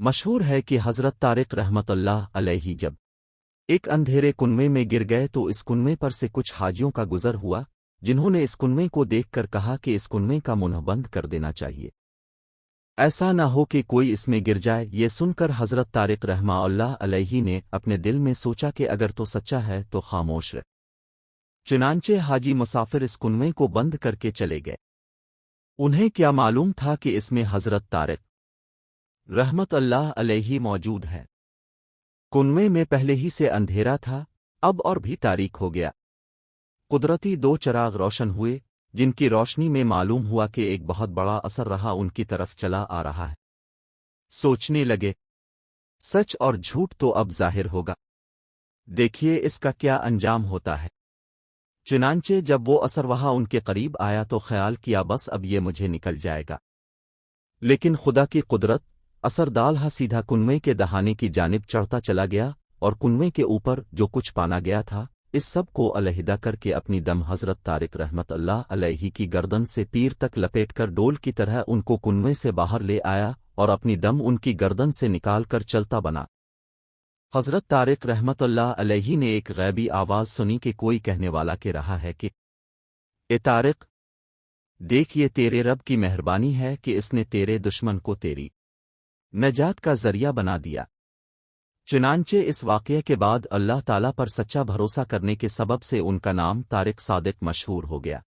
مشہور ہے کہ حضرت طارق رحمت اللہ علیہ جب ایک اندھیرے کنویں میں گر گئے تو اس کنویں پر سے کچھ حاجیوں کا گزر ہوا، جنہوں نے اس کنویں کو دیکھ کر کہا کہ اس کنویں کا منہ بند کر دینا چاہیے، ایسا نہ ہو کہ کوئی اس میں گر جائے۔ یہ سن کر حضرت طارق رحمہ اللہ علیہ نے اپنے دل میں سوچا کہ اگر تو سچا ہے تو خاموش رہ۔ چنانچہ حاجی مسافر اس کنویں کو بند کر کے چلے گئے۔ انہیں کیا معلوم تھا کہ اس میں حضرت طارق رحمت اللہ علیہ موجود ہے۔ کنویں میں پہلے ہی سے اندھیرا تھا، اب اور بھی تاریک ہو گیا۔ قدرتی دو چراغ روشن ہوئے، جن کی روشنی میں معلوم ہوا کہ ایک بہت بڑا اثر رہا ان کی طرف چلا آ رہا ہے۔ سوچنے لگے، سچ اور جھوٹ تو اب ظاہر ہوگا، دیکھیے اس کا کیا انجام ہوتا ہے۔ چنانچہ جب وہ اثر وہاں ان کے قریب آیا تو خیال کیا بس اب یہ مجھے نکل جائے گا، لیکن خدا کی قدرت، اثر دالہا سیدھا کنویں کے دہانے کی جانب چڑھتا چلا گیا، اور کنویں کے اوپر جو کچھ پانا گیا تھا اس سب کو علیحدہ کر کے اپنی دم حضرت طارق رحمت اللہ علیہ کی گردن سے پیر تک لپیٹ کر ڈول کی طرح ان کو کنویں سے باہر لے آیا اور اپنی دم ان کی گردن سے نکال کر چلتا بنا۔ حضرت طارق رحمت اللہ علیہ نے ایک غیبی آواز سنی کہ کوئی کہنے والا کہ رہا ہے کہ اے طارق، دیکھ یہ تیرے رب کی مہربانی ہے کہ اس نے تیرے دشمن کو تیری نجات کا ذریعہ بنا دیا۔ چنانچہ اس واقعے کے بعد اللہ تعالیٰ پر سچا بھروسہ کرنے کے سبب سے ان کا نام طارق صادق مشہور ہو گیا۔